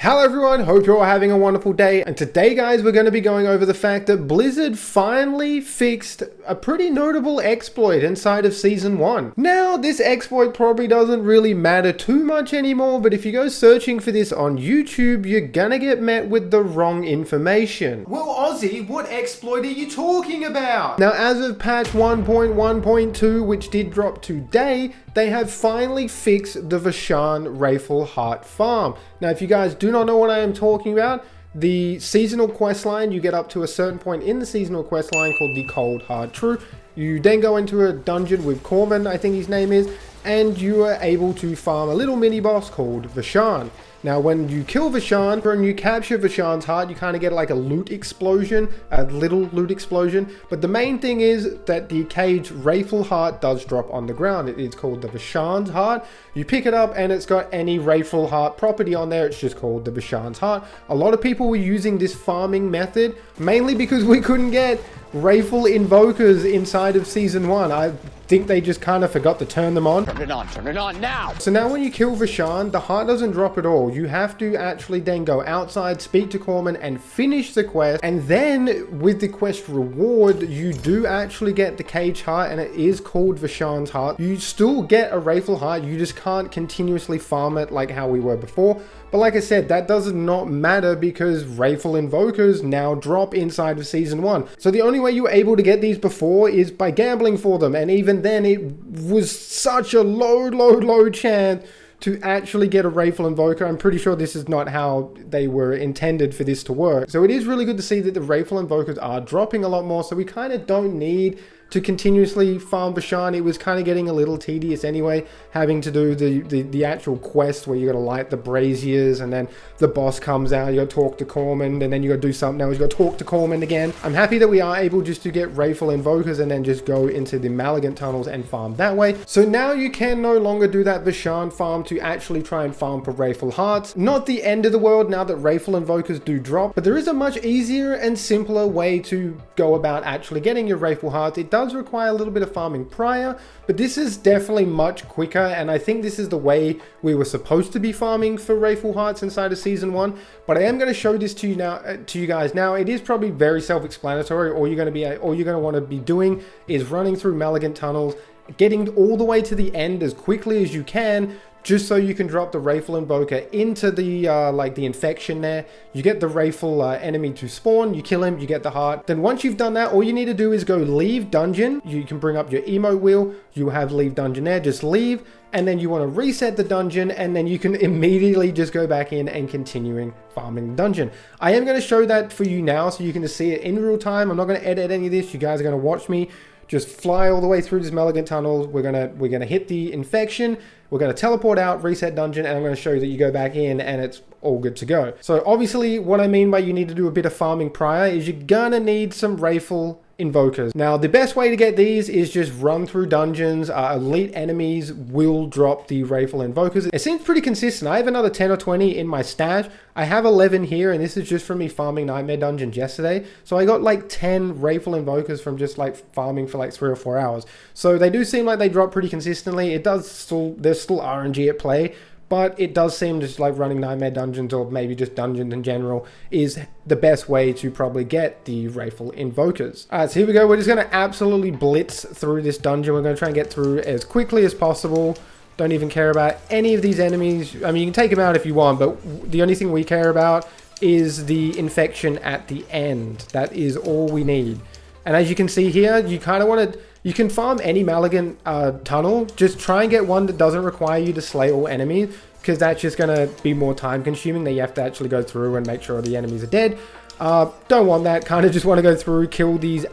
Hello everyone, hope you're all having a wonderful day, and today guys we're going to be going over the fact that Blizzard finally fixed a pretty notable exploit inside of Season 1. Now this exploit probably doesn't really matter too much anymore, but if you go searching for this on YouTube you're gonna get met with the wrong information. Well Ozzy, what exploit are you talking about? Now as of patch 1.1.2, which did drop today, they have finally fixed the Vashon Wraithful Heart farm. Now if you guys do not know what I am talking about, the seasonal quest line, you get up to a certain point in the seasonal quest line called the Cold Hard True. You then go into a dungeon with Corman, I think his name is, and you are able to farm a little mini boss called Vashon. Now when you kill Vashon and you capture Vashon's heart, you kind of get like a loot explosion, a little loot explosion. But the main thing is that the caged Wraithful heart does drop on the ground. It is called the Vashon's heart. You pick it up and it's got any Wraithful heart property on there. It's just called the Vashon's heart. A lot of people were using this farming method, mainly because we couldn't get Wraithful invokers inside of Season 1. I think they just kind of forgot to turn them on. Turn it on now! So now when you kill Vashon, the heart doesn't drop at all. You have to actually then go outside, speak to Corman and finish the quest. And then with the quest reward, you do actually get the cage heart, and it is called Vashon's heart. You still get a Wraithful heart, you just can't continuously farm it like how we were before. But like I said, that does not matter because Wraithful invokers now drop inside of Season 1. So the only way you were able to get these before is by gambling for them. And even then it was such a low chance to actually get a Wraithful invoker. I'm pretty sure this is not how they were intended for this to work. So it is really good to see that the Wraithful invokers are dropping a lot more. So we kind of don't need to continuously farm Vashon. It was kind of getting a little tedious anyway, having to do the actual quest where you gotta light the braziers and then the boss comes out, you gotta talk to Corman, and then you gotta do something else, you gotta talk to Corman again. I'm happy that we are able just to get Wraithful invokers and then just go into the Malignant tunnels and farm that way. So now you can no longer do that Vashon farm to actually try and farm for Wraithful hearts. Not the end of the world now that Wraithful invokers do drop, but there is a much easier and simpler way to go about actually getting your Wraithful hearts. It does require a little bit of farming prior, but this is definitely much quicker, and I think this is the way we were supposed to be farming for Wraithful hearts inside of Season 1. But I am going to show this to you now, to you guys now. It is probably very self-explanatory. All you're going to want to be doing is running through Malignant tunnels, getting all the way to the end as quickly as you can, just so you can drop the Wraithful invoker into the like the infection there. You get the Wraithful enemy to spawn, you kill him, you get the heart. Then once you've done that, all you need to do is go leave dungeon. You can bring up your emote wheel, you have leave dungeon there, just leave, and then you want to reset the dungeon, and then you can immediately just go back in and continuing farming the dungeon. I am going to show that for you now so you can just see it in real time. I'm not going to edit any of this. You guys are going to watch me just fly all the way through this Malignant tunnel. We're gonna hit the infection, we're gonna teleport out, reset dungeon, and I'm gonna show you that you go back in and it's all good to go. So obviously what I mean by you need to do a bit of farming prior is you're gonna need some Wraithful invokers. Now the best way to get these is just run through dungeons. Elite enemies will drop the Wraithful invokers. It seems pretty consistent. I have another 10 or 20 in my stash. I have 11 here, and this is just from me farming Nightmare dungeons yesterday. So I got like 10 Wraithful invokers from just like farming for like 3 or 4 hours. So they do seem like they drop pretty consistently. There's still RNG at play, but it does seem just like running Nightmare dungeons, or maybe just dungeons in general, is the best way to probably get the Wraithful invokers. Alright, so here we go. We're just going to absolutely blitz through this dungeon. We're going to try and get through as quickly as possible. Don't even care about any of these enemies. I mean, you can take them out if you want, but the only thing we care about is the infection at the end. That is all we need. And as you can see here, you kind of want to... You can farm any Malignant tunnel. Just try and get one that doesn't require you to slay all enemies, because that's just going to be more time consuming. That you have to actually go through and make sure the enemies are dead. Don't want that. Kind of just want to go through, kill these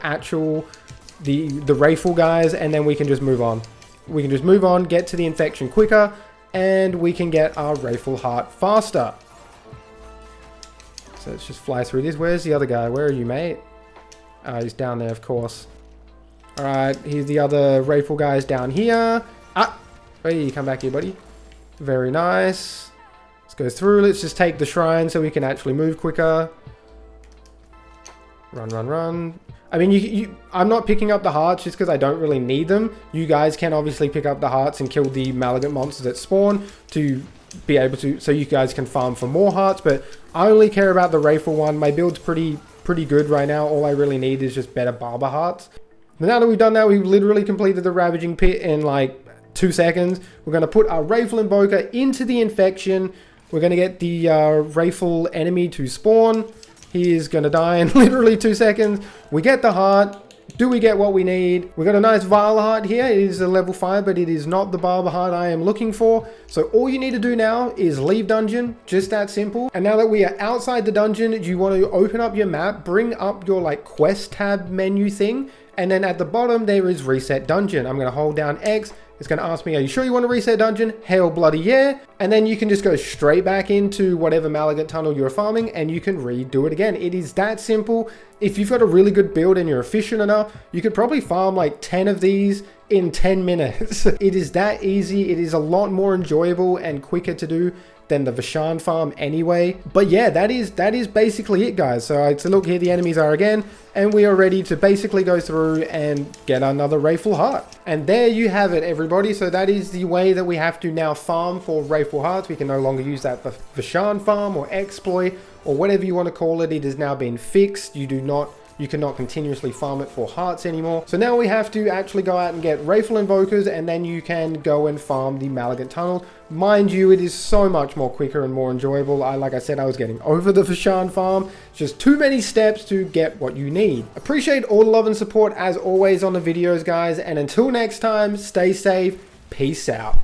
the Wraithful guys, and then we can just move on. We can just move on, get to the infection quicker, and we can get our Wraithful heart faster. So let's just fly through this. Where's the other guy? Where are you, mate? He's down there, of course. Alright, here's the other Wraithful guys down here. Hey, come back here, buddy. Very nice. Let's go through. Let's just take the shrine so we can actually move quicker. Run. I mean, I'm not picking up the hearts just because I don't really need them. You guys can obviously pick up the hearts and kill the Malignant monsters that spawn to be able to, so you guys can farm for more hearts. But I only care about the Wraithful one. My build's pretty good right now. All I really need is just better Barber hearts. Now that we've done that, we've literally completed the Ravaging Pit in like 2 seconds. We're going to put our Wraithful Invoker into the infection. We're going to get the Wraithful enemy to spawn. He is going to die in literally 2 seconds. We get the heart. Do we get what we need? We got a nice Vile heart here. It is a level 5, but it is not the Barber heart I am looking for. So all you need to do now is leave dungeon. Just that simple. And now that we are outside the dungeon, you want to open up your map, bring up your like quest tab menu thing. And then at the bottom, there is reset dungeon. I'm going to hold down X. It's going to ask me, are you sure you want to reset dungeon? Hell bloody yeah. And then you can just go straight back into whatever Malagant tunnel you're farming and you can redo it again. It is that simple. If you've got a really good build and you're efficient enough, you could probably farm like 10 of these in 10 minutes. It is that easy. It is a lot more enjoyable and quicker to do than the Vashon farm anyway. But yeah, that is basically it, guys. So look, here the enemies are again, and we are ready to basically go through and get another Wraithful heart. And there you have it, everybody. So that is the way that we have to now farm for Wraithful hearts. We can no longer use that for Vashon farm or exploit or whatever you want to call it. It has now been fixed. You cannot continuously farm it for hearts anymore. So now we have to actually go out and get Wraithful Invokers, and then you can go and farm the Malagant Tunnel. Mind you, it is so much more quicker and more enjoyable. Like I said, I was getting over the Vashon farm. It's just too many steps to get what you need. Appreciate all the love and support as always on the videos, guys. And until next time, stay safe. Peace out.